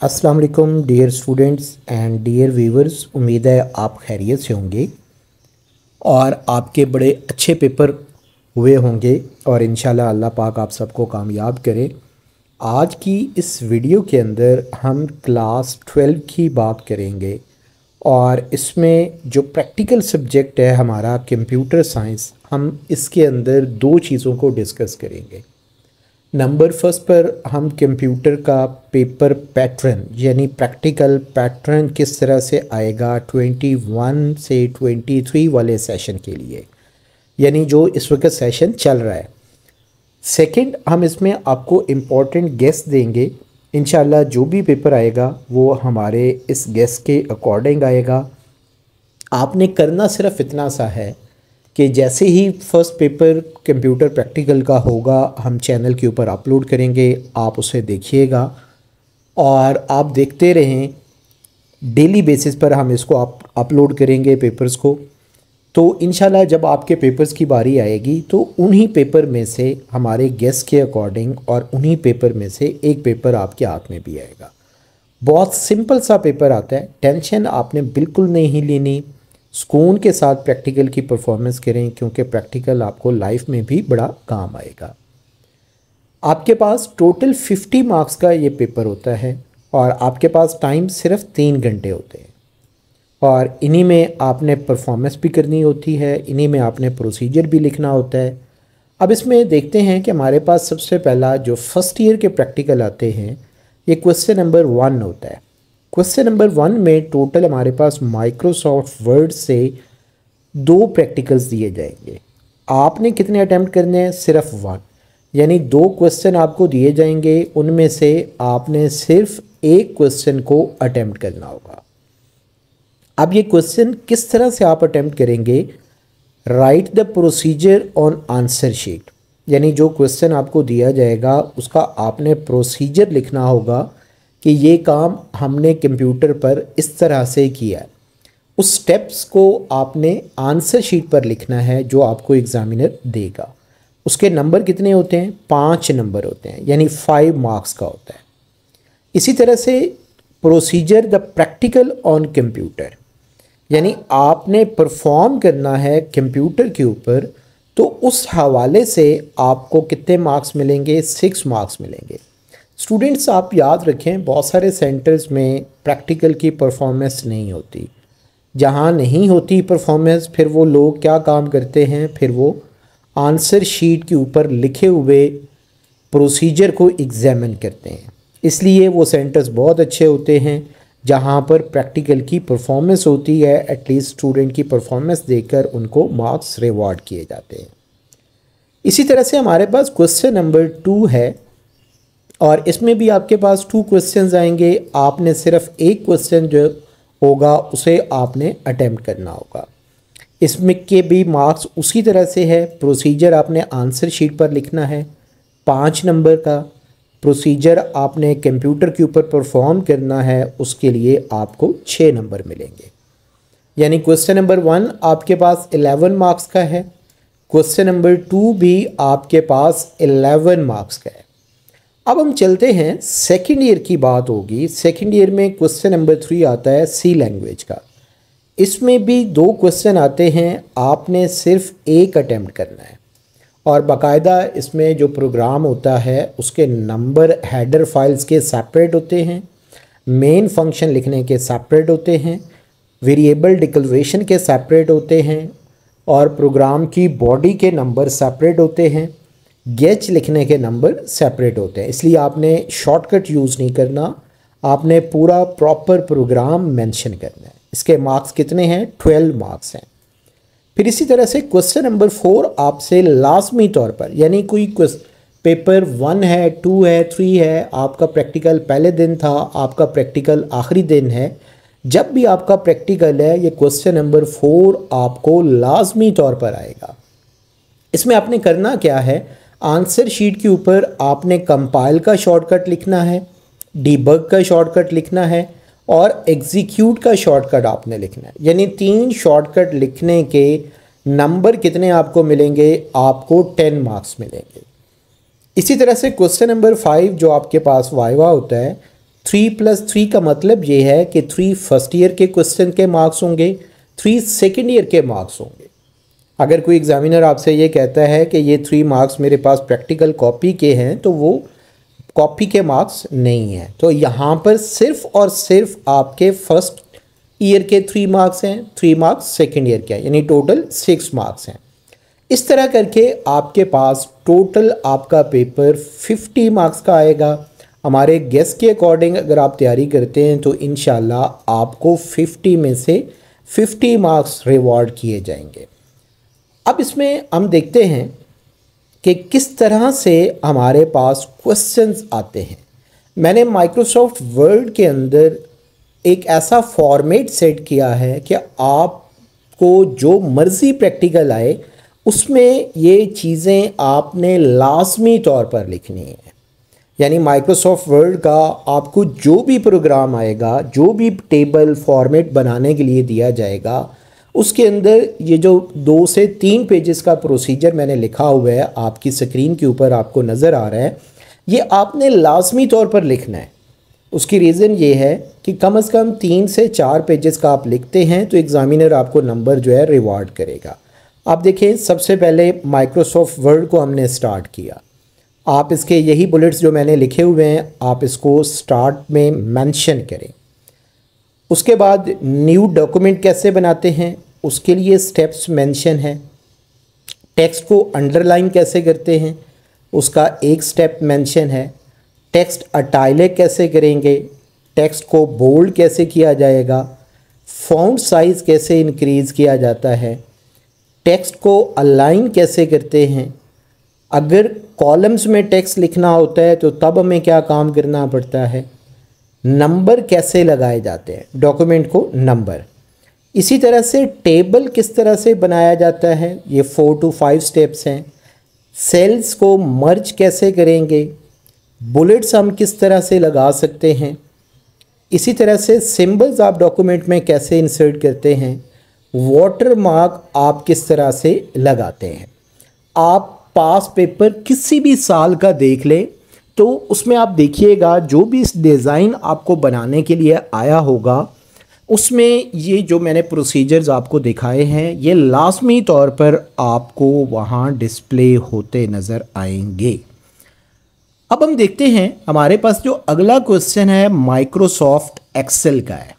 अस्सलाम वालेकुम dear students and dear viewers. उम्मीद है आप खैरियत से होंगे और आपके बड़े अच्छे पेपर हुए होंगे और इंशाल्लाह अल्लाह पाक आप सबको कामयाब करे। आज की इस वीडियो के अंदर हम क्लास 12 की बात करेंगे और इसमें जो प्रैक्टिकल सब्जेक्ट है हमारा कंप्यूटर साइंस, हम इसके अंदर दो चीज़ों को डिस्कस करेंगे। नंबर फर्स्ट पर हम कंप्यूटर का पेपर पैटर्न यानी प्रैक्टिकल पैटर्न किस तरह से आएगा 21 से 23 वाले सेशन के लिए, यानी जो इस वक्त सेशन चल रहा है। सेकंड, हम इसमें आपको इम्पोर्टेंट गेस देंगे। इंशाल्लाह जो भी पेपर आएगा वो हमारे इस गेस के अकॉर्डिंग आएगा। आपने करना सिर्फ इतना सा है कि जैसे ही फर्स्ट पेपर कंप्यूटर प्रैक्टिकल का होगा हम चैनल के ऊपर अपलोड करेंगे, आप उसे देखिएगा और आप देखते रहें। डेली बेसिस पर हम इसको अपलोड करेंगे पेपर्स को। तो इंशाल्लाह जब आपके पेपर्स की बारी आएगी तो उन्हीं पेपर में से हमारे गेस्ट के अकॉर्डिंग और उन्हीं पेपर में से एक पेपर आपके हाथ में भी आएगा। बहुत सिंपल सा पेपर आता है, टेंशन आपने बिल्कुल नहीं लेनी। सुकून के साथ प्रैक्टिकल की परफॉर्मेंस करें क्योंकि प्रैक्टिकल आपको लाइफ में भी बड़ा काम आएगा। आपके पास टोटल 50 मार्क्स का ये पेपर होता है और आपके पास टाइम सिर्फ 3 घंटे होते हैं और इन्हीं में आपने परफॉर्मेंस भी करनी होती है, इन्हीं में आपने प्रोसीजर भी लिखना होता है। अब इसमें देखते हैं कि हमारे पास सबसे पहला जो फर्स्ट ईयर के प्रैक्टिकल आते हैं ये क्वेश्चन नंबर 1 होता है। क्वेश्चन नंबर 1 में टोटल हमारे पास माइक्रोसॉफ्ट वर्ड से 2 प्रैक्टिकल्स दिए जाएंगे। आपने कितने अटैम्प्ट करने हैं? सिर्फ 1, यानी 2 क्वेश्चन आपको दिए जाएंगे, उनमें से आपने सिर्फ एक क्वेश्चन को अटैम्प्ट करना होगा। अब ये क्वेश्चन किस तरह से आप अटैम्प्ट करेंगे? Right the procedure on answer sheet, यानी जो क्वेश्चन आपको दिया जाएगा उसका आपने प्रोसीजर लिखना होगा कि ये काम हमने कंप्यूटर पर इस तरह से किया है। उस स्टेप्स को आपने आंसर शीट पर लिखना है जो आपको एग्जामिनर देगा। उसके नंबर कितने होते हैं? 5 नंबर होते हैं, यानी 5 मार्क्स का होता है। इसी तरह से procedure the practical on computer, यानी आपने परफॉर्म करना है कंप्यूटर के ऊपर, तो उस हवाले से आपको कितने मार्क्स मिलेंगे? 6 मार्क्स मिलेंगे। स्टूडेंट्स आप याद रखें, बहुत सारे सेंटर्स में प्रैक्टिकल की परफॉर्मेंस नहीं होती। जहाँ नहीं होती परफॉर्मेंस फिर वो लोग क्या काम करते हैं, फिर वो आंसर शीट के ऊपर लिखे हुए प्रोसीजर को एग्जामिन करते हैं। इसलिए वो सेंटर्स बहुत अच्छे होते हैं जहाँ पर प्रैक्टिकल की परफॉर्मेंस होती है। एटलीस्ट स्टूडेंट की परफॉर्मेंस देखकर उनको मार्क्स रिवॉर्ड किए जाते हैं। इसी तरह से हमारे पास क्वेश्चन नंबर 2 है और इसमें भी आपके पास 2 क्वेश्चंस आएंगे। आपने सिर्फ एक क्वेश्चन जो होगा उसे आपने अटेम्प्ट करना होगा। इसमें के भी मार्क्स उसी तरह से है। प्रोसीजर आपने आंसर शीट पर लिखना है 5 नंबर का। प्रोसीजर आपने कंप्यूटर के ऊपर परफॉर्म करना है, उसके लिए आपको 6 नंबर मिलेंगे। यानी क्वेश्चन नंबर 1 आपके पास 11 मार्क्स का है, क्वेश्चन नंबर 2 भी आपके पास 11 मार्क्स का है। अब हम चलते हैं सेकंड ईयर की बात होगी। सेकंड ईयर में क्वेश्चन नंबर 3 आता है सी लैंग्वेज का। इसमें भी 2 क्वेश्चन आते हैं, आपने सिर्फ एक अटेम्प्ट करना है और बाकायदा इसमें जो प्रोग्राम होता है उसके नंबर हेडर फाइल्स के सेपरेट होते हैं, मेन फंक्शन लिखने के सेपरेट होते हैं, वेरिएबल डिक्लेरेशन के सेपरेट होते हैं और प्रोग्राम की बॉडी के नंबर सेपरेट होते हैं, गेच लिखने के नंबर सेपरेट होते हैं। इसलिए आपने शॉर्टकट यूज़ नहीं करना, आपने पूरा प्रॉपर प्रोग्राम मेंशन करना है। इसके मार्क्स कितने हैं? 12 मार्क्स हैं। फिर इसी तरह से क्वेश्चन नंबर 4 आपसे लाजमी तौर पर, यानी कोई पेपर 1 है, 2 है, 3 है, आपका प्रैक्टिकल पहले दिन था, आपका प्रैक्टिकल आखिरी दिन है, जब भी आपका प्रैक्टिकल है ये क्वेश्चन नंबर 4 आपको लाजमी तौर पर आएगा। इसमें आपने करना क्या है? आंसर शीट के ऊपर आपने कंपाइल का शॉर्टकट लिखना है, डीबग का शॉर्टकट लिखना है और एग्जीक्यूट का शॉर्टकट आपने लिखना है। यानी 3 शॉर्टकट लिखने के नंबर कितने आपको मिलेंगे? आपको 10 मार्क्स मिलेंगे। इसी तरह से क्वेश्चन नंबर 5 जो आपके पास वाइवा होता है, 3+3 का मतलब ये है कि 3 फर्स्ट ईयर के क्वेश्चन के मार्क्स होंगे, 3 सेकेंड ईयर के मार्क्स होंगे। अगर कोई एग्जामिनर आपसे ये कहता है कि ये 3 मार्क्स मेरे पास प्रैक्टिकल कॉपी के हैं, तो वो कॉपी के मार्क्स नहीं हैं। तो यहाँ पर सिर्फ और सिर्फ आपके फर्स्ट ईयर के 3 मार्क्स हैं, 3 मार्क्स सेकेंड ईयर के हैं, यानी टोटल 6 मार्क्स हैं। इस तरह करके आपके पास टोटल आपका पेपर 50 मार्क्स का आएगा। हमारे गेस के अकॉर्डिंग अगर आप तैयारी करते हैं तो इंशाल्लाह आपको 50 में से 50 मार्क्स रिवॉर्ड किए जाएंगे। अब इसमें हम देखते हैं कि किस तरह से हमारे पास क्वेश्चंस आते हैं। मैंने माइक्रोसॉफ्ट वर्ड के अंदर एक ऐसा फॉर्मेट सेट किया है कि आपको जो मर्ज़ी प्रैक्टिकल आए उसमें ये चीज़ें आपने लाजमी तौर पर लिखनी है। यानी माइक्रोसॉफ्ट वर्ड का आपको जो भी प्रोग्राम आएगा, जो भी टेबल फॉर्मेट बनाने के लिए दिया जाएगा, उसके अंदर ये जो 2 से 3 पेजेस का प्रोसीजर मैंने लिखा हुआ है, आपकी स्क्रीन के ऊपर आपको नज़र आ रहा है, ये आपने लाजमी तौर पर लिखना है। उसकी रीज़न ये है कि कम से कम 3 से 4 पेजेस का आप लिखते हैं तो एग्ज़ामिनर आपको नंबर जो है रिवार्ड करेगा। आप देखें, सबसे पहले माइक्रोसॉफ्ट वर्ड को हमने स्टार्ट किया। आप इसके यही बुलेट्स जो मैंने लिखे हुए हैं, आप इसको स्टार्ट में मेंशन करें। उसके बाद न्यू डॉक्यूमेंट कैसे बनाते हैं उसके लिए स्टेप्स मेंशन है। टेक्स्ट को अंडरलाइन कैसे करते हैं उसका एक स्टेप मेंशन है। टेक्स्ट अटाइलिक कैसे करेंगे, टेक्स्ट को बोल्ड कैसे किया जाएगा, फॉन्ट साइज़ कैसे इंक्रीज़ किया जाता है, टेक्स्ट को अलाइन कैसे करते हैं। अगर कॉलम्स में टेक्स्ट लिखना होता है तो तब हमें क्या काम करना पड़ता है, नंबर कैसे लगाए जाते हैं, डॉक्यूमेंट को नंबर। इसी तरह से टेबल किस तरह से बनाया जाता है, ये 4 to 5 स्टेप्स हैं। सेल्स को मर्ज कैसे करेंगे, बुलेट्स हम किस तरह से लगा सकते हैं। इसी तरह से सिंबल्स आप डॉक्यूमेंट में कैसे इंसर्ट करते हैं, वाटर मार्क आप किस तरह से लगाते हैं। आप पास पेपर किसी भी साल का देख लें तो उसमें आप देखिएगा जो भी इस डिज़ाइन आपको बनाने के लिए आया होगा उसमें ये जो मैंने प्रोसीजर्स आपको दिखाए हैं ये लाजमी तौर पर आपको वहाँ डिस्प्ले होते नज़र आएंगे। अब हम देखते हैं हमारे पास जो अगला क्वेश्चन है माइक्रोसॉफ्ट एक्सेल का है।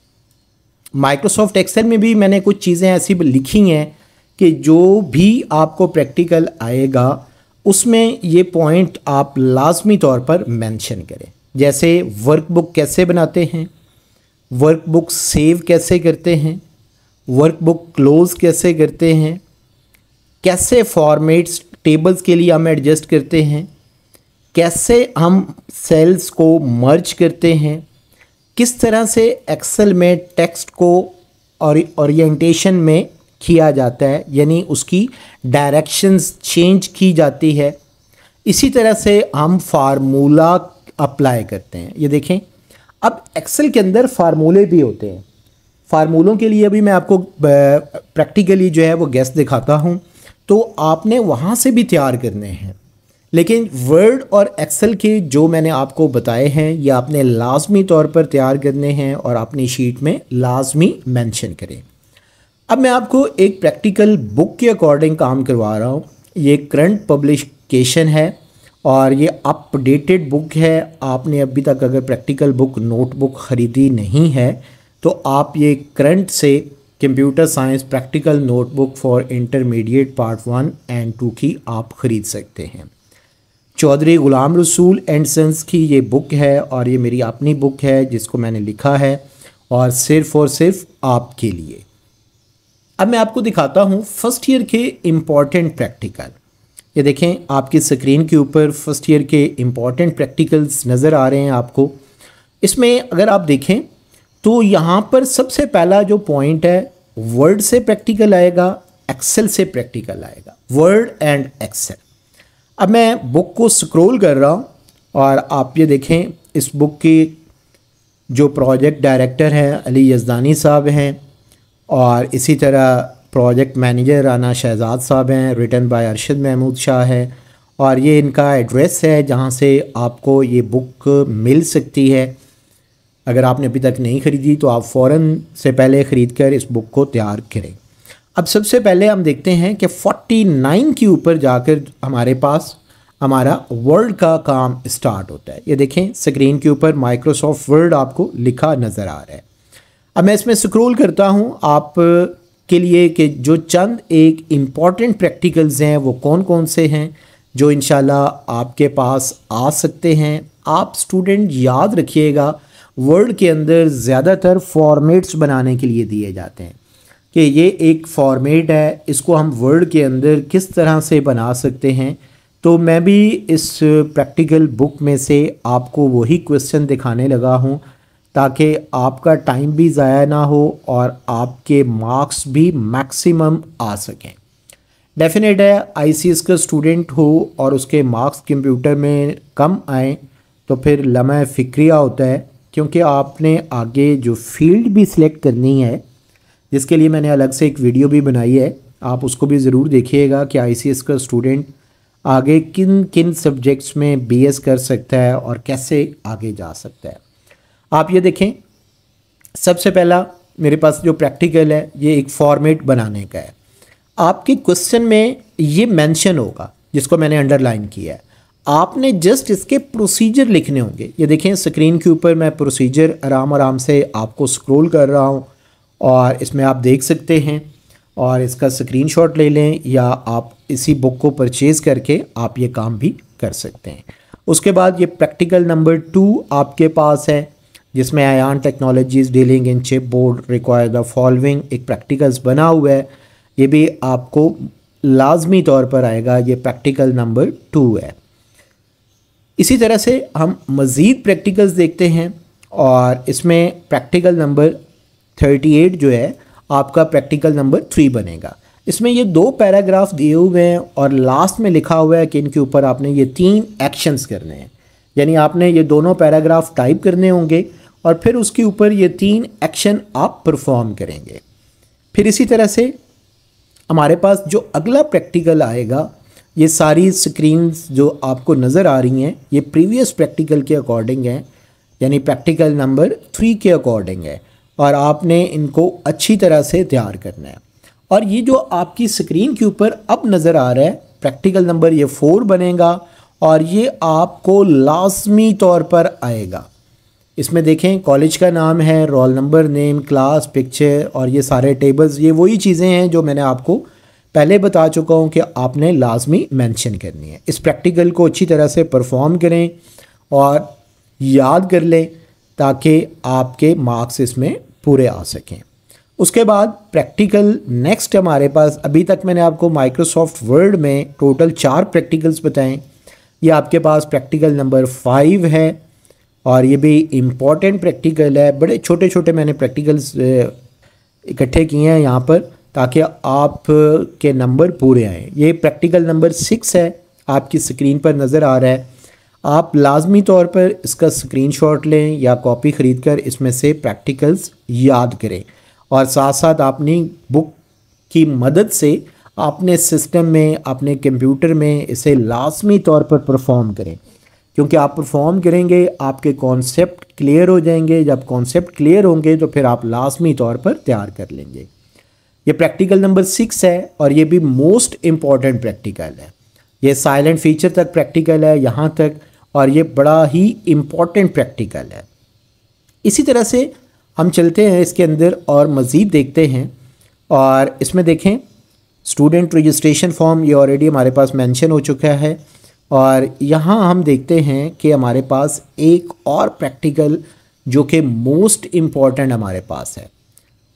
माइक्रोसॉफ्ट एक्सेल में भी मैंने कुछ चीज़ें ऐसी लिखी हैं कि जो भी आपको प्रैक्टिकल आएगा उसमें ये पॉइंट आप लाजमी तौर पर मेंशन करें। जैसे वर्कबुक कैसे बनाते हैं, वर्कबुक सेव कैसे करते हैं, वर्कबुक क्लोज कैसे करते हैं, कैसे फॉर्मेट्स टेबल्स के लिए हम एडजस्ट करते हैं, कैसे हम सेल्स को मर्ज करते हैं, किस तरह से एक्सेल में टेक्स्ट को और ओरिएंटेशन में किया जाता है, यानी उसकी डायरेक्शंस चेंज की जाती है। इसी तरह से हम फार्मूला अप्लाई करते हैं। ये देखें, अब एक्सेल के अंदर फार्मूले भी होते हैं। फार्मूलों के लिए अभी मैं आपको प्रैक्टिकली जो है वो गेस दिखाता हूँ, तो आपने वहाँ से भी तैयार करने हैं। लेकिन वर्ड और एक्सेल के जो मैंने आपको बताए हैं ये आपने लाजमी तौर पर तैयार करने हैं और अपनी शीट में लाजमी मेंशन करें। अब मैं आपको एक प्रैक्टिकल बुक के अकॉर्डिंग काम करवा रहा हूँ। ये करंट पब्लिकेशन है और ये अपडेटेड बुक है। आपने अभी तक अगर प्रैक्टिकल बुक नोटबुक ख़रीदी नहीं है तो आप ये करंट से computer science practical notebook for intermediate part 1 and 2 की आप ख़रीद सकते हैं। चौधरी गुलाम रसूल एंड सन्स की ये बुक है और ये मेरी अपनी बुक है जिसको मैंने लिखा है और सिर्फ आपके लिए। अब मैं आपको दिखाता हूँ फर्स्ट ईयर के इम्पॉर्टेंट प्रैक्टिकल। ये देखें, आपकी स्क्रीन के ऊपर फर्स्ट ईयर के इम्पॉर्टेंट प्रैक्टिकल्स नज़र आ रहे हैं आपको। इसमें अगर आप देखें तो यहाँ पर सबसे पहला जो पॉइंट है वर्ड से प्रैक्टिकल आएगा, एक्सेल से प्रैक्टिकल आएगा, वर्ड एंड एक्सेल। अब मैं बुक को स्क्रॉल कर रहा हूँ और आप ये देखें इस बुक की जो प्रोजेक्ट डायरेक्टर हैं अली यज़दानी साहब हैं और इसी तरह प्रोजेक्ट मैनेजर राना शहजाद साहब हैं, रिटन बाय अरशद महमूद शाह है और ये इनका एड्रेस है जहाँ से आपको ये बुक मिल सकती है। अगर आपने अभी तक नहीं ख़रीदी तो आप फ़ौरन से पहले ख़रीद कर इस बुक को तैयार करें। अब सबसे पहले हम देखते हैं कि 49 के ऊपर जाकर हमारे पास हमारा वर्ड का काम स्टार्ट होता है। ये देखें स्क्रीन के ऊपर माइक्रोसॉफ्ट वर्ड आपको लिखा नज़र आ रहा है। अब मैं इसमें स्क्रॉल करता हूँ आप के लिए कि जो चंद एक इम्पॉर्टेंट प्रैक्टिकल्स हैं वो कौन कौन से हैं जो इंशाल्लाह आपके पास आ सकते हैं। आप स्टूडेंट याद रखिएगा वर्ड के अंदर ज़्यादातर फॉर्मेट्स बनाने के लिए दिए जाते हैं कि ये एक फॉर्मेट है, इसको हम वर्ड के अंदर किस तरह से बना सकते हैं। तो मैं भी इस प्रैक्टिकल बुक में से आपको वही क्वेश्चन दिखाने लगा हूँ ताकि आपका टाइम भी ज़ाया ना हो और आपके मार्क्स भी मैक्सिमम आ सकें। डेफिनेट है आईसीएस का स्टूडेंट हो और उसके मार्क्स कंप्यूटर में कम आए तो फिर लम्हा फ़िक्रिया होता है, क्योंकि आपने आगे जो फील्ड भी सिलेक्ट करनी है जिसके लिए मैंने अलग से एक वीडियो भी बनाई है, आप उसको भी ज़रूर देखिएगा कि आईसीएस का स्टूडेंट आगे किन किन सब्जेक्ट्स में बीएस कर सकता है और कैसे आगे जा सकता है। आप ये देखें सबसे पहला मेरे पास जो प्रैक्टिकल है ये एक फॉर्मेट बनाने का है। आपके क्वेश्चन में ये मेंशन होगा जिसको मैंने अंडरलाइन किया है, आपने जस्ट इसके प्रोसीजर लिखने होंगे। ये देखें स्क्रीन के ऊपर मैं प्रोसीजर आराम से आपको स्क्रॉल कर रहा हूँ और इसमें आप देख सकते हैं और इसका स्क्रीनशॉट ले लें या आप इसी बुक को परचेज़ करके आप ये काम भी कर सकते हैं। उसके बाद ये प्रैक्टिकल नंबर 2 आपके पास है जिसमें Ayaan Technologies dealing in chip board require the following एक प्रैक्टिकल्स बना हुआ है। ये भी आपको लाजमी तौर पर आएगा, ये प्रैक्टिकल नंबर 2 है। इसी तरह से हम मज़ीद प्रैक्टिकल्स देखते हैं और इसमें प्रैक्टिकल नंबर 38 जो है आपका प्रैक्टिकल नंबर 3 बनेगा। इसमें ये 2 पैराग्राफ दिए हुए हैं और लास्ट में लिखा हुआ है कि इनके ऊपर आपने ये 3 एक्शंस करने हैं, यानी आपने ये दोनों पैराग्राफ टाइप करने होंगे और फिर उसके ऊपर ये 3 एक्शन आप परफॉर्म करेंगे। फिर इसी तरह से हमारे पास जो अगला प्रैक्टिकल आएगा, ये सारी स्क्रीन्स जो आपको नज़र आ रही हैं ये प्रीवियस प्रैक्टिकल के अकॉर्डिंग हैं, यानी प्रैक्टिकल नंबर 3 के अकॉर्डिंग है और आपने इनको अच्छी तरह से तैयार करना है। और ये जो आपकी स्क्रीन के ऊपर अब नज़र आ रहा है प्रैक्टिकल नंबर ये 4 बनेगा और ये आपको लाजमी तौर पर आएगा। इसमें देखें कॉलेज का नाम है, roll number, name, class, picture और ये सारे टेबल्स, ये वही चीज़ें हैं जो मैंने आपको पहले बता चुका हूँ कि आपने लाजमी मेंशन करनी है। इस प्रैक्टिकल को अच्छी तरह से परफॉर्म करें और याद कर लें ताकि आपके मार्क्स इसमें पूरे आ सकें। उसके बाद प्रैक्टिकल नेक्स्ट हमारे पास, अभी तक मैंने आपको माइक्रोसॉफ्ट वर्ड में टोटल 4 प्रैक्टिकल्स बताएं। ये आपके पास प्रैक्टिकल नंबर 5 है और ये भी इम्पॉर्टेंट प्रैक्टिकल है। बड़े छोटे छोटे मैंने प्रैक्टिकल्स इकट्ठे किए हैं यहाँ पर ताकि आप के नंबर पूरे आएँ। ये प्रैक्टिकल नंबर 6 है, आपकी स्क्रीन पर नज़र आ रहा है। आप लाजमी तौर पर इसका स्क्रीनशॉट लें या कॉपी ख़रीद कर इसमें से प्रैक्टिकल्स याद करें और साथ साथ अपनी बुक की मदद से अपने सिस्टम में, अपने कंप्यूटर में इसे लाजमी तौर पर परफॉर्म करें, क्योंकि आप परफॉर्म करेंगे आपके कॉन्सेप्ट क्लियर हो जाएंगे। जब कॉन्सेप्ट क्लियर होंगे तो फिर आप लाजमी तौर पर तैयार कर लेंगे। ये प्रैक्टिकल नंबर 6 है और ये भी मोस्ट इम्पॉर्टेंट प्रैक्टिकल है। ये साइलेंट फीचर तक प्रैक्टिकल है यहाँ तक, और ये बड़ा ही इम्पॉर्टेंट प्रैक्टिकल है। इसी तरह से हम चलते हैं इसके अंदर और मज़ीद देखते हैं। और इसमें देखें स्टूडेंट रजिस्ट्रेशन फॉर्म, ये ऑलरेडी हमारे पास मेंशन हो चुका है। और यहाँ हम देखते हैं कि हमारे पास एक और प्रैक्टिकल जो कि मोस्ट इम्पॉर्टेंट हमारे पास है,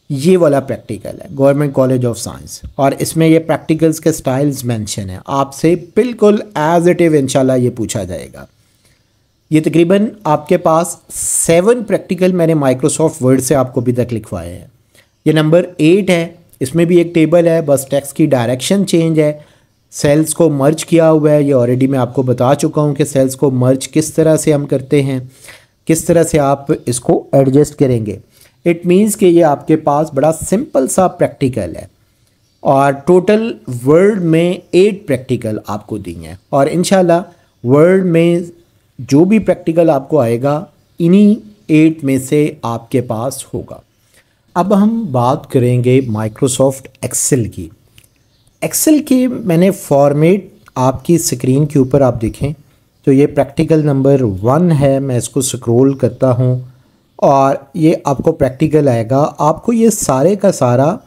ये वाला प्रैक्टिकल है गवर्नमेंट कॉलेज ऑफ साइंस। और इसमें ये प्रैक्टिकल्स के स्टाइल्स मेंशन है, आपसे बिल्कुल एज इट इज़ इंशाल्लाह ये पूछा जाएगा। ये तकरीबन आपके पास 7 प्रैक्टिकल मैंने माइक्रोसॉफ्ट वर्ड से आपको अभी तक लिखवाए हैं। ये नंबर 8 है, इसमें भी एक टेबल है, बस टेक्स्ट की डायरेक्शन चेंज है। सेल्स को मर्ज किया हुआ है, ये ऑलरेडी मैं आपको बता चुका हूँ कि सेल्स को मर्ज किस तरह से हम करते हैं, किस तरह से आप इसको एडजस्ट करेंगे। इट मीन्स कि ये आपके पास बड़ा सिंपल सा प्रैक्टिकल है और टोटल वर्ड में 8 प्रैक्टिकल आपको दी हैं। और इंशाल्लाह वर्ड में जो भी प्रैक्टिकल आपको आएगा इन्हीं 8 में से आपके पास होगा। अब हम बात करेंगे माइक्रोसॉफ्ट एक्सेल की। एक्सेल की मैंने फॉर्मेट आपकी स्क्रीन के ऊपर आप देखें तो ये प्रैक्टिकल नंबर 1 है। मैं इसको स्क्रॉल करता हूँ और ये आपको प्रैक्टिकल आएगा। आपको ये सारे का सारा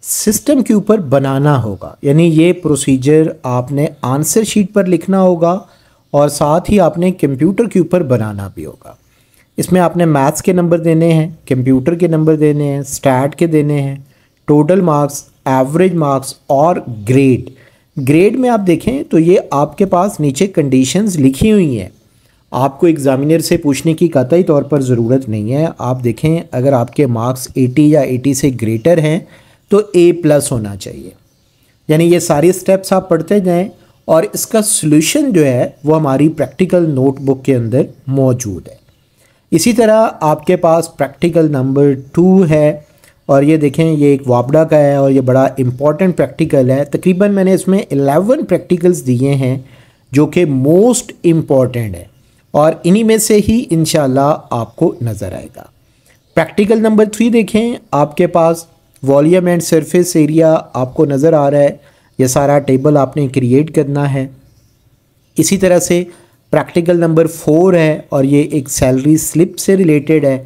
सिस्टम के ऊपर बनाना होगा, यानी ये प्रोसीजर आपने आंसर शीट पर लिखना होगा और साथ ही आपने कंप्यूटर के ऊपर बनाना भी होगा। इसमें आपने मैथ्स के नंबर देने हैं, कंप्यूटर के नंबर देने हैं, स्टैट के देने हैं, टोटल मार्क्स, एवरेज मार्क्स और ग्रेड। ग्रेड में आप देखें तो ये आपके पास नीचे कंडीशंस लिखी हुई हैं। आपको एग्ज़ामिनर से पूछने की कतई तौर पर ज़रूरत नहीं है। आप देखें अगर आपके मार्क्स 80 या 80 से ग्रेटर हैं तो A+ होना चाहिए। यानी ये सारी स्टेप्स आप पढ़ते जाएं और इसका सॉल्यूशन जो है वो हमारी प्रैक्टिकल नोटबुक के अंदर मौजूद है। इसी तरह आपके पास प्रैक्टिकल नंबर 2 है और ये देखें ये एक वापडा का है और ये बड़ा इम्पॉर्टेंट प्रैक्टिकल है। तकरीबन मैंने इसमें 11 प्रैक्टिकल्स दिए हैं जो कि मोस्ट इम्पॉर्टेंट है और इन्हीं में से ही इंशाल्लाह आपको नज़र आएगा। प्रैक्टिकल नंबर 3 देखें, आपके पास वॉल्यूम एंड सरफेस एरिया आपको नज़र आ रहा है। ये सारा टेबल आपने क्रिएट करना है। इसी तरह से प्रैक्टिकल नंबर 4 है और ये एक सैलरी स्लिप से रिलेटेड है।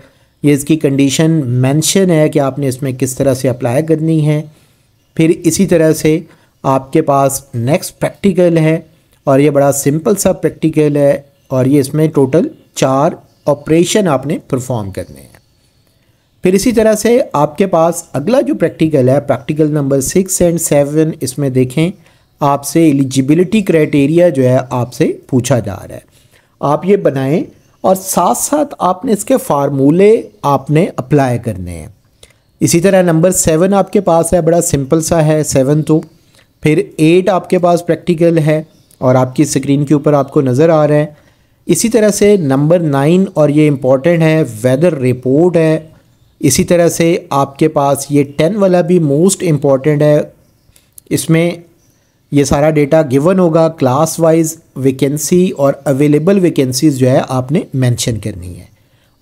ये इसकी कंडीशन मेंशन है कि आपने इसमें किस तरह से अप्लाई करनी है। फिर इसी तरह से आपके पास नेक्स्ट प्रैक्टिकल है और ये बड़ा सिंपल सा प्रैक्टिकल है और ये इसमें टोटल 4 ऑपरेशन आपने परफॉर्म करने हैं। फिर इसी तरह से आपके पास अगला जो प्रैक्टिकल है प्रैक्टिकल नंबर 6 और 7, इसमें देखें आपसे एलिजिबिलिटी क्राइटेरिया जो है आपसे पूछा जा रहा है। आप ये बनाएं और साथ साथ आपने इसके फार्मूले आपने अप्लाई करने हैं। इसी तरह नंबर 7 आपके पास है, बड़ा सिंपल सा है 7 तो। फिर 8 आपके पास प्रैक्टिकल है और आपकी स्क्रीन के ऊपर आपको नज़र आ रहा है। इसी तरह से नंबर 9 और ये इम्पॉर्टेंट है, वेदर रिपोर्ट है। इसी तरह से आपके पास ये 10 वाला भी मोस्ट इम्पॉर्टेंट है। इसमें ये सारा डेटा गिवन होगा, क्लास वाइज वैकेंसी और अवेलेबल वैकेंसीज जो है आपने मेंशन करनी है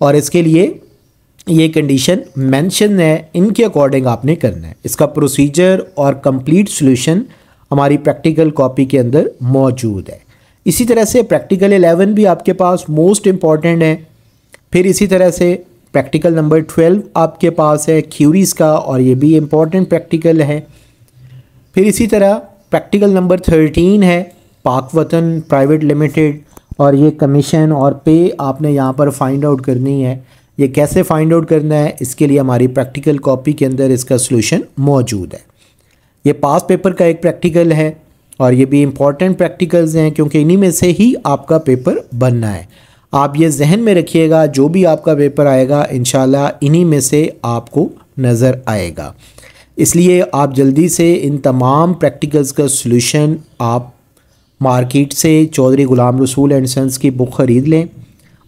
और इसके लिए ये कंडीशन मेंशन है, इनके अकॉर्डिंग आपने करना है। इसका प्रोसीजर और कंप्लीट सॉल्यूशन हमारी प्रैक्टिकल कॉपी के अंदर मौजूद है। इसी तरह से प्रैक्टिकल 11 भी आपके पास मोस्ट इम्पॉर्टेंट है। फिर इसी तरह से प्रैक्टिकल नंबर 12 आपके पास है क्यूरीज का और ये भी इम्पॉर्टेंट प्रैक्टिकल है। फिर इसी तरह प्रैक्टिकल नंबर 13 है पाक वतन प्राइवेट लिमिटेड और ये कमीशन और पे आपने यहाँ पर फाइंड आउट करनी है। ये कैसे फाइंड आउट करना है इसके लिए हमारी प्रैक्टिकल कॉपी के अंदर इसका सॉल्यूशन मौजूद है। ये पास पेपर का एक प्रैक्टिकल है और ये भी इम्पॉर्टेंट प्रैक्टिकल्स हैं क्योंकि इन्हीं में से ही आपका पेपर बनना है। आप ये जहन में रखिएगा, जो भी आपका पेपर आएगा इंशाल्लाह इन्हीं में से आपको नज़र आएगा। इसलिए आप जल्दी से इन तमाम प्रैक्टिकल्स का सॉल्यूशन आप मार्केट से चौधरी गुलाम रसूल एंड सन्स की बुक ख़रीद लें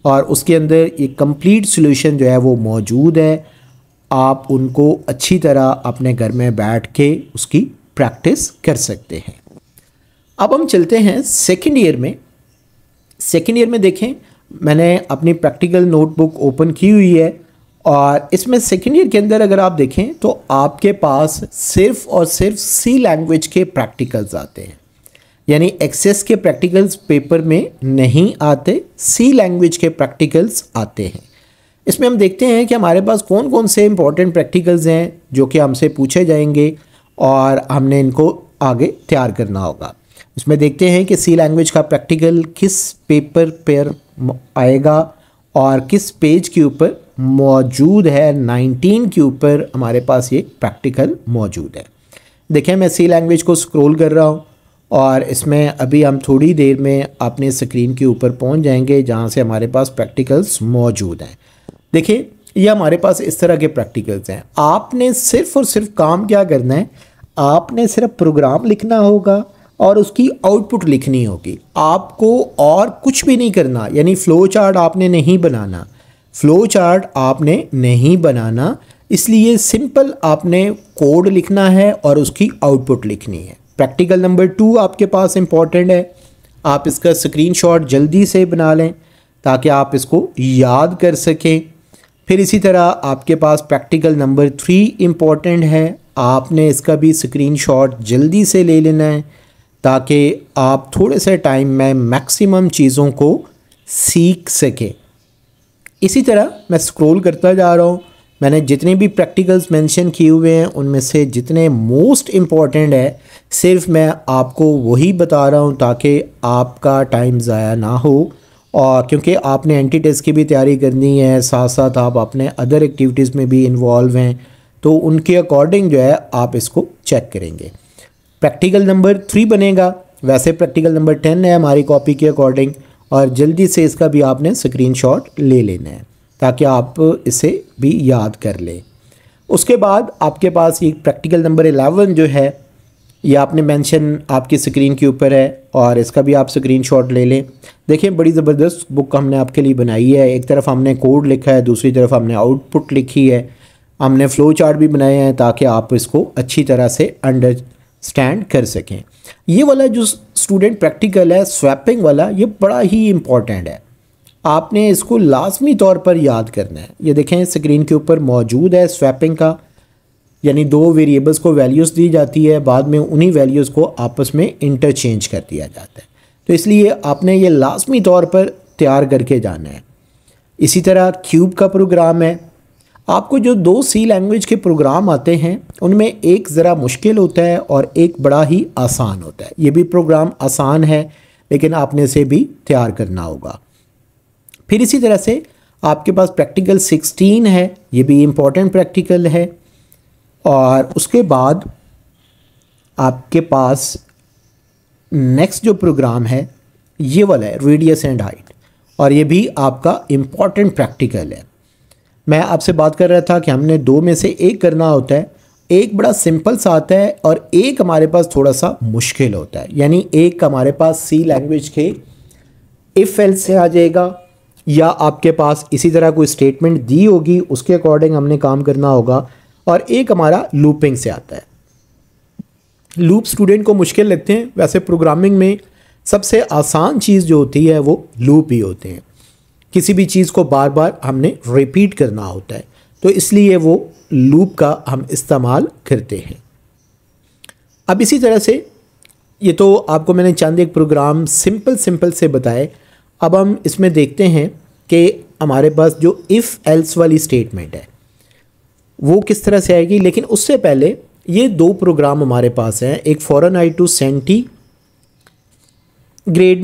और उसके अंदर ये कंप्लीट सॉल्यूशन जो है वो मौजूद है। आप उनको अच्छी तरह अपने घर में बैठ के उसकी प्रैक्टिस कर सकते हैं। अब हम चलते हैं सेकेंड ईयर में। सेकेंड ईयर में देखें मैंने अपनी प्रैक्टिकल नोटबुक ओपन की हुई है और इसमें सेकेंड ईयर के अंदर अगर आप देखें तो आपके पास सिर्फ और सिर्फ सी लैंग्वेज के प्रैक्टिकल्स आते हैं, यानी एक्सेस के प्रैक्टिकल्स पेपर में नहीं आते, सी लैंग्वेज के प्रैक्टिकल्स आते हैं। इसमें हम देखते हैं कि हमारे पास कौन कौन से इंपॉर्टेंट प्रैक्टिकल्स हैं जो कि हमसे पूछे जाएंगे और हमने इनको आगे तैयार करना होगा। इसमें देखते हैं कि सी लैंग्वेज का प्रैक्टिकल किस पेपर पर आएगा और किस पेज के ऊपर मौजूद है। 19 के ऊपर हमारे पास ये प्रैक्टिकल मौजूद है। देखें मैं सी लैंग्वेज को स्क्रॉल कर रहा हूँ और इसमें अभी हम थोड़ी देर में अपने स्क्रीन के ऊपर पहुँच जाएंगे जहाँ से हमारे पास प्रैक्टिकल्स मौजूद हैं। देखिए ये हमारे पास इस तरह के प्रैक्टिकल्स हैं। आपने सिर्फ और सिर्फ काम क्या करना है, आपने सिर्फ प्रोग्राम लिखना होगा और उसकी आउटपुट लिखनी होगी। आपको और कुछ भी नहीं करना, यानी फ़्लो चार्ट आपने नहीं बनाना, फ़्लो चार्ट आपने नहीं बनाना। इसलिए सिंपल आपने कोड लिखना है और उसकी आउटपुट लिखनी है। प्रैक्टिकल नंबर 2 आपके पास इम्पॉर्टेंट है। आप इसका स्क्रीनशॉट जल्दी से बना लें ताकि आप इसको याद कर सकें। फिर इसी तरह आपके पास प्रैक्टिकल नंबर 3 इम्पॉर्टेंट है, आपने इसका भी स्क्रीनशॉट जल्दी से ले लेना है ताकि आप थोड़े से टाइम में मैक्सिमम चीज़ों को सीख सकें। इसी तरह मैं स्क्रॉल करता जा रहा हूँ, मैंने जितने भी प्रैक्टिकल्स मेंशन किए हुए हैं उनमें से जितने मोस्ट इम्पॉर्टेंट है सिर्फ मैं आपको वही बता रहा हूँ ताकि आपका टाइम ज़ाया ना हो, और क्योंकि आपने एंटी टेस्ट की भी तैयारी करनी है, साथ साथ आप अपने अदर एक्टिविटीज़ में भी इन्वॉल्व हैं, तो उनके अकॉर्डिंग जो है आप इसको चेक करेंगे। प्रैक्टिकल नंबर 3 बनेगा, वैसे प्रैक्टिकल नंबर 10 है हमारी कॉपी के अकॉर्डिंग, और जल्दी से इसका भी आपने स्क्रीनशॉट ले लेना है ताकि आप इसे भी याद कर लें। उसके बाद आपके पास ये प्रैक्टिकल नंबर 11 जो है ये आपने मेंशन आपकी स्क्रीन के ऊपर है, और इसका भी आप स्क्रीनशॉट ले लें। देखिए बड़ी ज़बरदस्त बुक हमने आपके लिए बनाई है, एक तरफ हमने कोड लिखा है, दूसरी तरफ हमने आउटपुट लिखी है, हमने फ़्लो चार्ट भी बनाए हैं ताकि आप इसको अच्छी तरह से अंडरस्टैंड कर सकें। ये वाला जो स्टूडेंट प्रैक्टिकल है स्वैपिंग वाला, ये बड़ा ही इम्पॉर्टेंट है, आपने इसको लाजमी तौर पर याद करना है। ये देखें स्क्रीन के ऊपर मौजूद है स्वैपिंग का, यानी दो वेरिएबल्स को वैल्यूज़ दी जाती है, बाद में उन्हीं वैल्यूज़ को आपस में इंटरचेंज कर दिया जाता है, तो इसलिए आपने ये लाजमी तौर पर तैयार करके जाना है। इसी तरह क्यूब का प्रोग्राम है, आपको जो 2 सी लैंग्वेज के प्रोग्राम आते हैं उनमें एक ज़रा मुश्किल होता है और एक बड़ा ही आसान होता है। ये भी प्रोग्राम आसान है लेकिन आपने इसे भी तैयार करना होगा। फिर इसी तरह से आपके पास प्रैक्टिकल 16 है, ये भी इम्पॉर्टेंट प्रैक्टिकल है, और उसके बाद आपके पास नेक्स्ट जो प्रोग्राम है ये वाला है रेडियस एंड हाइट, और ये भी आपका इम्पॉर्टेंट प्रैक्टिकल है। मैं आपसे बात कर रहा था कि हमने 2 में से एक करना होता है, एक बड़ा सिंपल सा आता है और एक हमारे पास थोड़ा सा मुश्किल होता है, यानी एक हमारे पास सी लैंग्वेज के इफ़ एल्स से आ जाएगा, या आपके पास इसी तरह कोई स्टेटमेंट दी होगी उसके अकॉर्डिंग हमने काम करना होगा, और एक हमारा लूपिंग से आता है। लूप स्टूडेंट को मुश्किल लगते हैं, वैसे प्रोग्रामिंग में सबसे आसान चीज़ जो होती है वो लूप ही होते हैं, किसी भी चीज़ को बार बार हमने रिपीट करना होता है, तो इसलिए वो लूप का हम इस्तेमाल करते हैं। अब इसी तरह से ये तो आपको मैंने चंद एक प्रोग्राम सिंपल से बताए, अब हम इसमें देखते हैं कि हमारे पास जो इफ़ एल्स वाली स्टेटमेंट है वो किस तरह से आएगी। लेकिन उससे पहले ये 2 प्रोग्राम हमारे पास हैं, एक फ़ॉरेनहाइट टू सेंटीग्रेड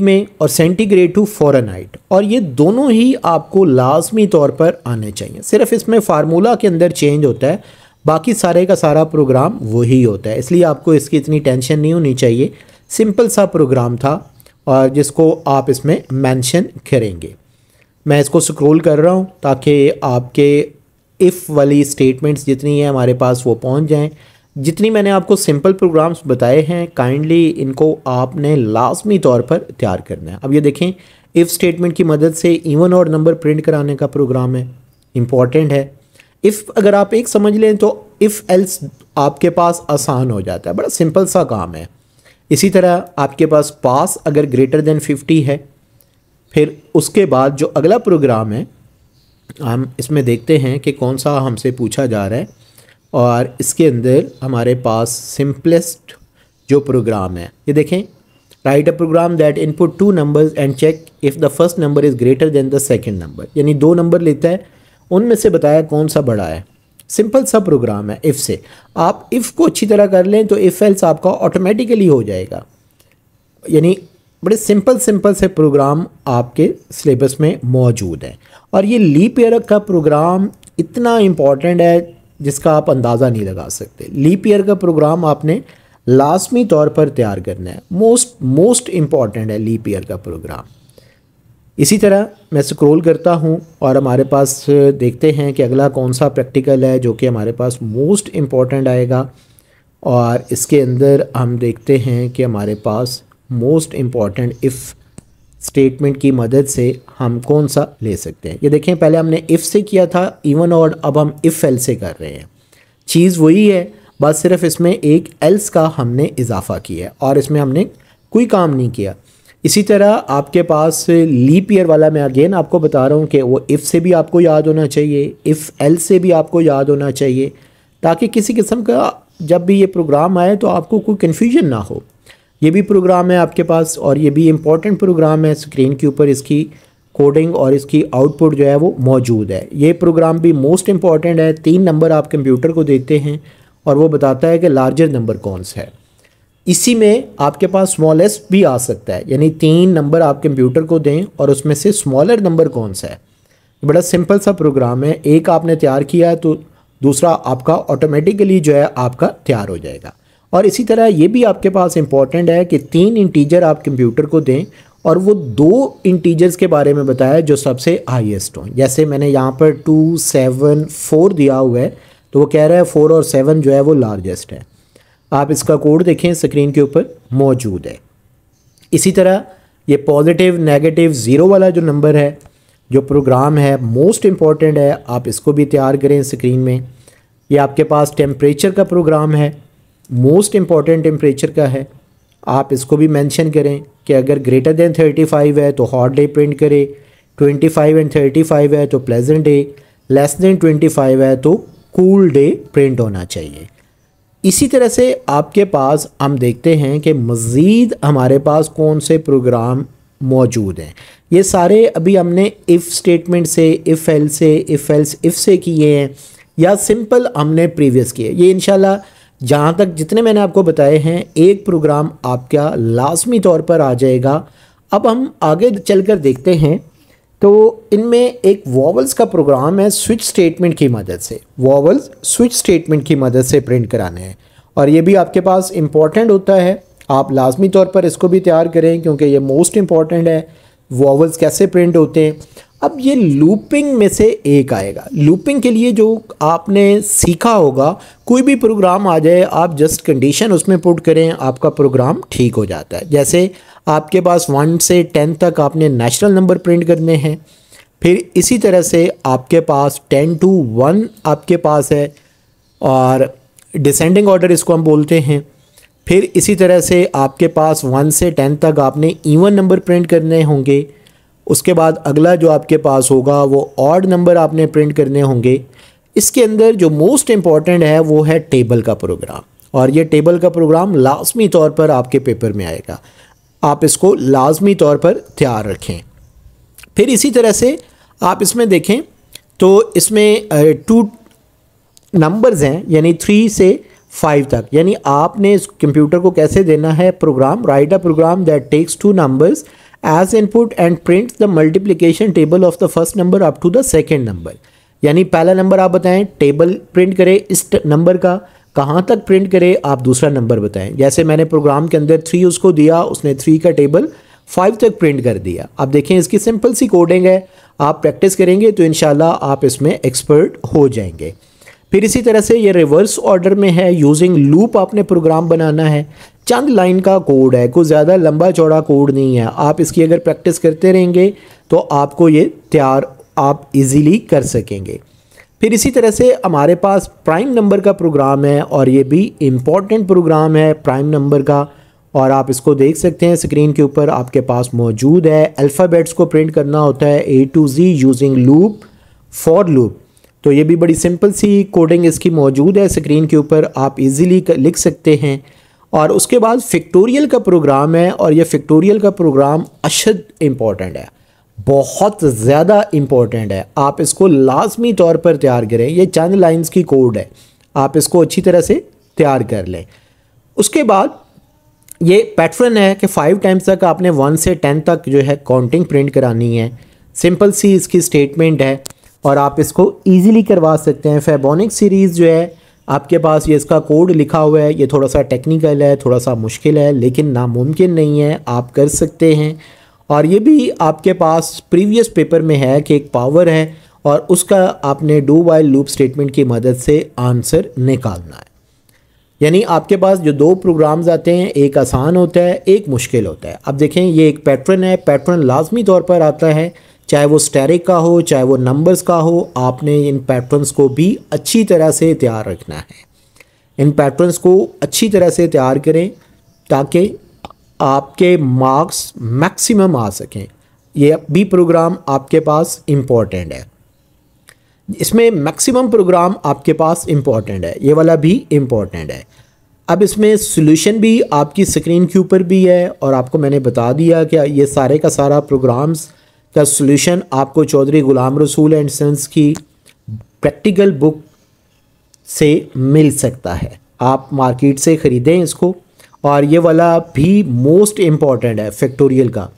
में और सेंटीग्रेड टू फ़ॉरेनहाइट, और ये दोनों ही आपको लाजमी तौर पर आने चाहिए। सिर्फ इसमें फार्मूला के अंदर चेंज होता है, बाकी सारे का सारा प्रोग्राम वही होता है, इसलिए आपको इसकी इतनी टेंशन नहीं होनी चाहिए। सिंपल सा प्रोग्राम था और जिसको आप इसमें मेंशन करेंगे। मैं इसको स्क्रॉल कर रहा हूँ ताकि आपके इफ़ वाली स्टेटमेंट्स जितनी हैं हमारे पास वो पहुँच जाएं। जितनी मैंने आपको सिंपल प्रोग्राम्स बताए हैं काइंडली इनको आपने लाजमी तौर पर तैयार करना है। अब ये देखें इफ़ स्टेटमेंट की मदद से इवन और नंबर प्रिंट कराने का प्रोग्राम है, इम्पॉर्टेंट है। इफ़ अगर आप एक समझ लें तो इफ़ एल्स आपके पास आसान हो जाता है, बड़ा सिंपल सा काम है। इसी तरह आपके पास पास अगर ग्रेटर देन 50 है, फिर उसके बाद जो अगला प्रोग्राम है हम इसमें देखते हैं कि कौन सा हमसे पूछा जा रहा है, और इसके अंदर हमारे पास सिंपलेस्ट जो प्रोग्राम है ये देखें, write a program that input 2 numbers and check if the first number is greater than the second number, यानी 2 नंबर लेता है, उनमें से बताया कौन सा बड़ा है। सिंपल सा प्रोग्राम है। इफ़ से आप इफ़ को अच्छी तरह कर लें तो इफ़ एल्स आपका ऑटोमेटिकली हो जाएगा, यानी बड़े सिंपल से प्रोग्राम आपके सिलेबस में मौजूद हैं। और ये लीप ईयर का प्रोग्राम इतना इम्पॉर्टेंट है जिसका आप अंदाज़ा नहीं लगा सकते। लीप ईयर का प्रोग्राम आपने लाजमी तौर पर तैयार करना है, मोस्ट इम्पॉर्टेंट है लीप ईयर का प्रोग्राम। इसी तरह मैं स्क्रॉल करता हूँ और हमारे पास देखते हैं कि अगला कौन सा प्रैक्टिकल है जो कि हमारे पास मोस्ट इम्पॉर्टेंट आएगा, और इसके अंदर हम देखते हैं कि हमारे पास मोस्ट इम्पॉर्टेंट इफ़ स्टेटमेंट की मदद से हम कौन सा ले सकते हैं। ये देखें पहले हमने इफ़ से किया था इवन और, अब हम इफ़ एल्स से कर रहे हैं। चीज़ वही है, बस सिर्फ इसमें एक एल्स का हमने इजाफा किया है और इसमें हमने कोई काम नहीं किया। इसी तरह आपके पास लीप ईयर वाला मैं अगेन आपको बता रहा हूँ कि वो इफ़ से भी आपको याद होना चाहिए, इफ़ एल से भी आपको याद होना चाहिए, ताकि किसी किस्म का जब भी ये प्रोग्राम आए तो आपको कोई कन्फ्यूजन ना हो। ये भी प्रोग्राम है आपके पास और ये भी इम्पॉर्टेंट प्रोग्राम है। स्क्रीन के ऊपर इसकी कोडिंग और इसकी आउटपुट जो है वो मौजूद है। ये प्रोग्राम भी मोस्ट इम्पॉर्टेंट है। 3 नंबर आप कंप्यूटर को देते हैं और वो बताता है कि लार्जर नंबर कौन सा है। इसी में आपके पास स्मॉलेस्ट भी आ सकता है, यानी 3 नंबर आप कंप्यूटर को दें और उसमें से स्मॉलर नंबर कौन सा है। बड़ा सिंपल सा प्रोग्राम है। एक आपने तैयार किया तो दूसरा आपका ऑटोमेटिकली जो है आपका तैयार हो जाएगा। और इसी तरह ये भी आपके पास इंपॉर्टेंट है कि 3 इंटीजर आप कंप्यूटर को दें और वो 2 इंटीजर्स के बारे में बताया जो सबसे हाईएस्ट हों। जैसे मैंने यहाँ पर 2, 7, 4 दिया हुआ है, तो वो कह रहा है 4 और 7 जो है वो लार्जेस्ट है। आप इसका कोड देखें, स्क्रीन के ऊपर मौजूद है। इसी तरह ये पॉजिटिव, नेगेटिव, ज़ीरो वाला जो नंबर है, जो प्रोग्राम है, मोस्ट इम्पॉर्टेंट है। आप इसको भी तैयार करें स्क्रीन में। ये आपके पास टेम्परेचर का प्रोग्राम है, मोस्ट इम्पॉर्टेंट टेम्परेचर का है। आप इसको भी मेंशन करें कि अगर ग्रेटर देन 35 है तो हॉट डे प्रिंट करे, 25 एंड 35 है तो प्लेजेंट डे, लेस देन 25 है तो कूल डे प्रिंट होना चाहिए। इसी तरह से आपके पास हम देखते हैं कि मज़ीद हमारे पास कौन से प्रोग्राम मौजूद हैं। ये सारे अभी हमने इफ़ स्टेटमेंट से, इफ़ एल से, इफ़ एल्स इफ़ से किए हैं या सिंपल हमने प्रीवियस किए। ये इंशाल्लाह जहाँ तक जितने मैंने आपको बताए हैं एक प्रोग्राम आपका लाजमी तौर पर आ जाएगा। अब हम आगे चलकर देखते हैं तो इनमें एक वॉवल्स का प्रोग्राम है स्विच स्टेटमेंट की मदद से। वॉवल्स स्विच स्टेटमेंट की मदद से प्रिंट कराने हैं और ये भी आपके पास इम्पॉर्टेंट होता है। आप लाजमी तौर पर इसको भी तैयार करें क्योंकि ये मोस्ट इम्पॉर्टेंट है। वॉवल्स कैसे प्रिंट होते हैं। अब ये लूपिंग में से एक आएगा। लूपिंग के लिए जो आपने सीखा होगा, कोई भी प्रोग्राम आ जाए आप जस्ट कंडीशन उसमें पुट करें, आपका प्रोग्राम ठीक हो जाता है। जैसे आपके पास 1 से 10 तक आपने नेचुरल नंबर प्रिंट करने हैं, फिर इसी तरह से आपके पास 10 to 1 आपके पास है और डिसेंडिंग ऑर्डर इसको हम बोलते हैं। फिर इसी तरह से आपके पास 1 से 10 तक आपने इवन नंबर प्रिंट करने होंगे। उसके बाद अगला जो आपके पास होगा वो ऑड नंबर आपने प्रिंट करने होंगे। इसके अंदर जो मोस्ट इम्पॉर्टेंट है वो है टेबल का प्रोग्राम और ये टेबल का प्रोग्राम लाजमी तौर पर आपके पेपर में आएगा। आप इसको लाजमी तौर पर तैयार रखें। फिर इसी तरह से आप इसमें देखें तो इसमें 2 नंबर्स हैं, यानी 3 से 5 तक। यानी आपने इस कंप्यूटर को कैसे देना है program, write a program that takes 2 numbers as input and print the multiplication table of the first number up to the second number. यानी पहला नंबर आप बताएं, टेबल प्रिंट करें इस नंबर का, कहाँ तक प्रिंट करे आप दूसरा नंबर बताएं। जैसे मैंने प्रोग्राम के अंदर 3 उसको दिया, उसने 3 का टेबल 5 तक प्रिंट कर दिया। अब देखें इसकी सिंपल सी कोडिंग है, आप प्रैक्टिस करेंगे तो इंशाल्लाह आप इसमें एक्सपर्ट हो जाएंगे। फिर इसी तरह से ये रिवर्स ऑर्डर में है। यूजिंग लूप आपने प्रोग्राम बनाना है, चंद लाइन का कोड है, कोई ज़्यादा लंबा चौड़ा कोड नहीं है। आप इसकी अगर प्रैक्टिस करते रहेंगे तो आपको ये तैयार आप इजीली कर सकेंगे। फिर इसी तरह से हमारे पास प्राइम नंबर का प्रोग्राम है और ये भी इम्पॉर्टेंट प्रोग्राम है प्राइम नंबर का, और आप इसको देख सकते हैं स्क्रीन के ऊपर आपके पास मौजूद है। अल्फ़ाबेट्स को प्रिंट करना होता है A to Z using loop, for loop. तो ये भी बड़ी सिंपल सी कोडिंग इसकी मौजूद है स्क्रीन के ऊपर, आप इजीली लिख सकते हैं। और उसके बाद फैक्टोरियल का प्रोग्राम है और ये फैक्टोरियल का प्रोग्राम अशद इम्पॉर्टेंट है, बहुत ज़्यादा इम्पॉर्टेंट है। आप इसको लाजमी तौर पर तैयार करें। ये चंद लाइंस की कोड है, आप इसको अच्छी तरह से तैयार कर लें। उसके बाद ये पैटर्न है कि 5 टाइम्स तक आपने 1 से 10 तक जो है काउंटिंग प्रिंट करानी है। सिंपल सी इसकी स्टेटमेंट है और आप इसको ईज़िली करवा सकते हैं। फैबोनिक सीरीज़ जो है आपके पास, ये इसका कोड लिखा हुआ है, ये थोड़ा सा टेक्निकल है, थोड़ा सा मुश्किल है, लेकिन नामुमकिन नहीं है, आप कर सकते हैं। और ये भी आपके पास प्रीवियस पेपर में है कि एक पावर है और उसका आपने डू वाइल लूप स्टेटमेंट की मदद से आंसर निकालना है। यानी आपके पास जो 2 प्रोग्राम्स आते हैं, एक आसान होता है, एक मुश्किल होता है। अब देखें ये एक पैटर्न है, पैटर्न लाजमी तौर पर आता है, चाहे वो स्टैटिक का हो चाहे वो नंबर्स का हो। आपने इन पैटर्न्स को भी अच्छी तरह से तैयार रखना है। इन पैटर्न्स को अच्छी तरह से तैयार करें ताकि आपके मार्क्स मैक्सिमम आ सकें, ये भी प्रोग्राम आपके पास इम्पोर्टेंट है। इसमें मैक्सिमम प्रोग्राम आपके पास इम्पोर्टेंट है, ये वाला भी इम्पोर्टेंट है। अब इसमें सॉल्यूशन भी आपकी स्क्रीन के ऊपर भी है और आपको मैंने बता दिया कि ये सारे का सारा प्रोग्राम्स का सॉल्यूशन आपको चौधरी गुलाम रसूल एंड सन्स की प्रैक्टिकल बुक से मिल सकता है। आप मार्केट से ख़रीदें इसको, और ये वाला भी मोस्ट इम्पॉर्टेंट है फैक्टोरियल का,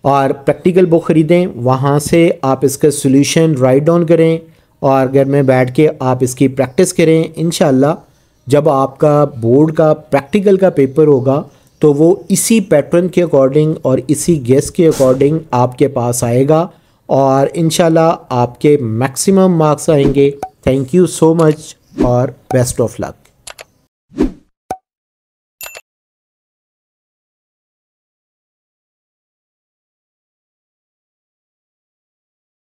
और प्रैक्टिकल बुक ख़रीदें, वहाँ से आप इसका सॉल्यूशन राइट डाउन करें और घर में बैठ के आप इसकी प्रैक्टिस करें। इंशाल्लाह जब आपका बोर्ड का प्रैक्टिकल का पेपर होगा तो वो इसी पैटर्न के अकॉर्डिंग और इसी गेस के अकॉर्डिंग आपके पास आएगा और इंशाल्लाह आपके मैक्सिमम मार्क्स आएंगे। थैंक यू सो मच और बेस्ट ऑफ लक।